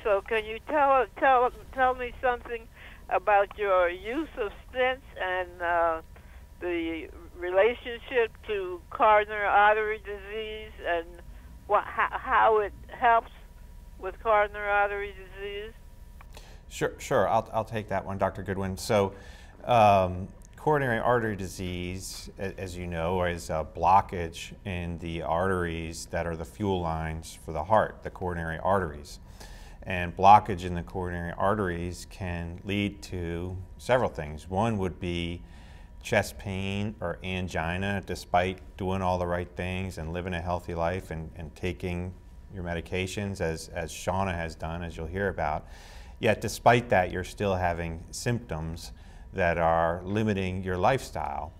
So can you tell me something about your use of stents and the relationship to coronary artery disease and how it helps with coronary artery disease? Sure. I'll take that one, Dr. Goodwin. So, coronary artery disease, as you know, is a blockage in the arteries that are the fuel lines for the heart, the coronary arteries. And blockage in the coronary arteries can lead to several things. One would be chest pain or angina, despite doing all the right things and living a healthy life and taking your medications, as Shawna has done, as you'll hear about. Yet despite that, you're still having symptoms that are limiting your lifestyle.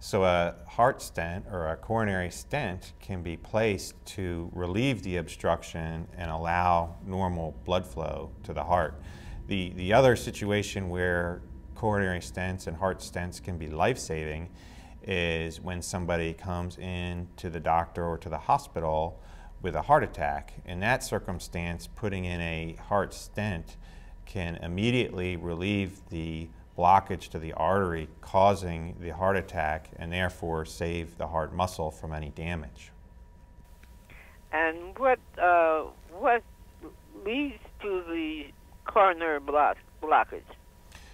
So a heart stent or a coronary stent can be placed to relieve the obstruction and allow normal blood flow to the heart. The other situation where coronary stents and heart stents can be life-saving is when somebody comes in to the doctor or to the hospital with a heart attack. In that circumstance, putting in a heart stent can immediately relieve the blockage to the artery causing the heart attack and therefore save the heart muscle from any damage. And what leads to the coronary blockage?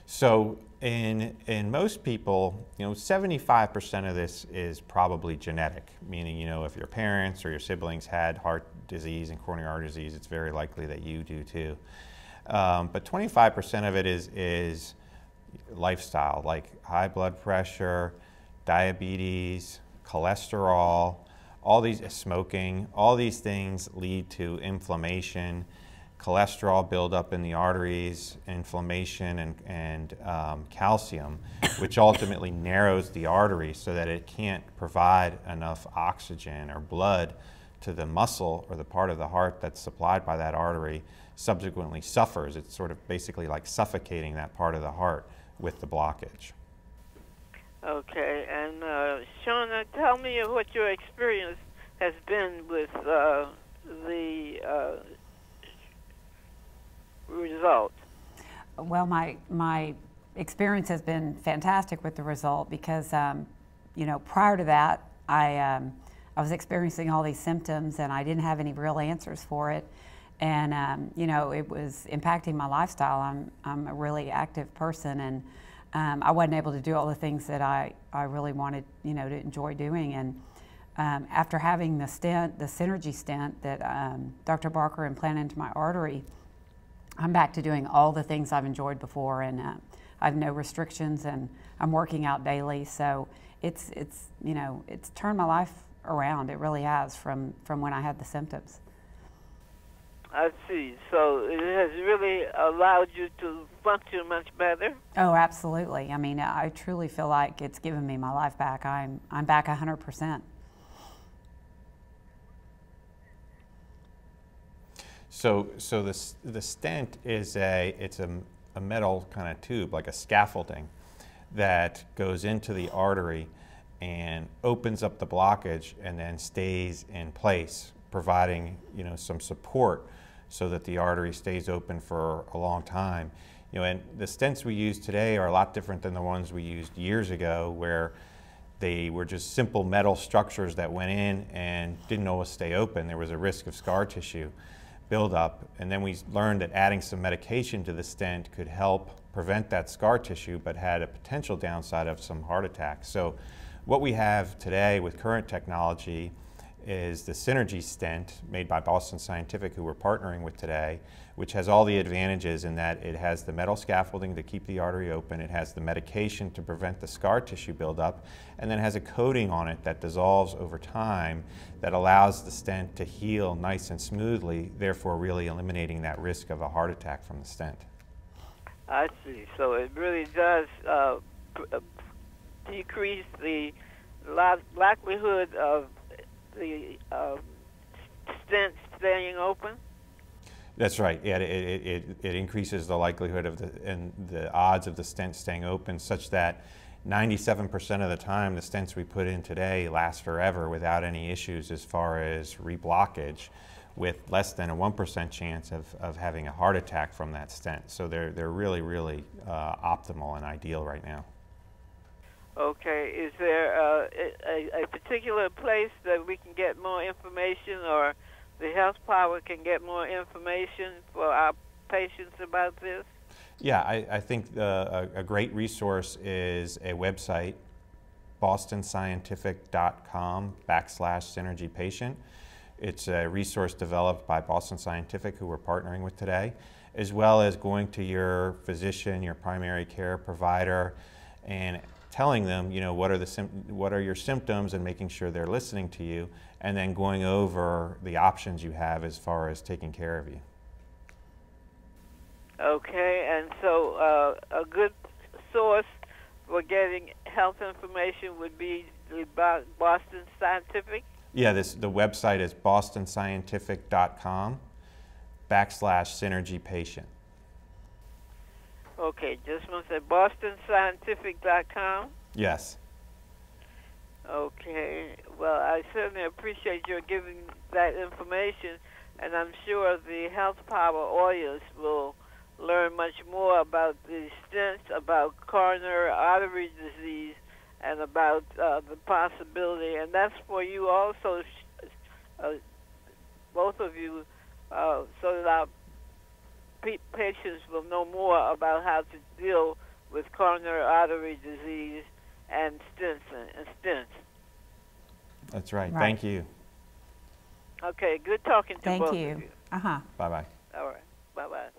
So in most people, 75% of this is probably genetic, meaning, if your parents or your siblings had heart disease and coronary artery disease, it's very likely that you do too. But 25% of it is lifestyle, like high blood pressure, diabetes, cholesterol, all these, smoking, all these things lead to inflammation, cholesterol buildup in the arteries, inflammation, and calcium, which ultimately narrows the artery so that it can't provide enough oxygen or blood to the muscle or the part of the heart that's supplied by that artery, subsequently suffers. It's sort of basically like suffocating that part of the heart with the blockage. Okay, and Shawna, tell me what your experience has been with the result. Well, my experience has been fantastic with the result because, prior to that, I was experiencing all these symptoms and I didn't have any real answers for it. And, it was impacting my lifestyle. I'm a really active person, and I wasn't able to do all the things that I really wanted, to enjoy doing. And after having the stent, the Synergy stent that Dr. Barker implanted into my artery, I'm back to doing all the things I've enjoyed before, and I have no restrictions, and I'm working out daily. So it's turned my life around. It really has from when I had the symptoms. I see. So it has really allowed you to function much better? Oh, absolutely. I mean, I truly feel like it's given me my life back. I'm back 100%. So the stent is it's a metal kind of tube, like a scaffolding, that goes into the artery and opens up the blockage and then stays in place, providing some support so that the artery stays open for a long time. And the stents we use today are a lot different than the ones we used years ago, where they were just simple metal structures that went in and didn't always stay open. There was a risk of scar tissue buildup, and then we learned that adding some medication to the stent could help prevent that scar tissue, but had a potential downside of some heart attacks. So what we have today with current technology is the Synergy stent made by Boston Scientific, who we're partnering with today, which has all the advantages in that it has the metal scaffolding to keep the artery open, it has the medication to prevent the scar tissue buildup, and then has a coating on it that dissolves over time that allows the stent to heal nice and smoothly, therefore really eliminating that risk of a heart attack from the stent. I see. So it really does decrease the likelihood of the stent staying open? That's right. Yeah, it increases the likelihood of the odds of the stent staying open, such that 97% of the time the stents we put in today last forever without any issues as far as reblockage, with less than a 1% chance of having a heart attack from that stent. So they're really, really optimal and ideal right now. Okay, is there a particular place that we can get more information, or the Health Power can get more information for our patients about this? Yeah, I think a great resource is a website, bostonscientific.com/synergypatient. It's a resource developed by Boston Scientific, who we're partnering with today, as well as going to your physician, your primary care provider, and telling them, you know, what are your symptoms, and making sure they're listening to you, and then going over the options you have as far as taking care of you. Okay, and so a good source for getting health information would be the Boston Scientific? Yeah, the website is bostonscientific.com/synergypatient. Okay, just want to say bostonscientific.com? Yes. Okay, well, I certainly appreciate your giving that information, and I'm sure the Health Power audience will learn much more about the stents, about coronary artery disease, and about the possibility, and that's for you also, both of you, so that our patients will know more about how to deal with coronary artery disease and stents. That's right. Right. Thank you. Okay, good talking to both of you. Thank you. Bye-bye. All right, bye-bye.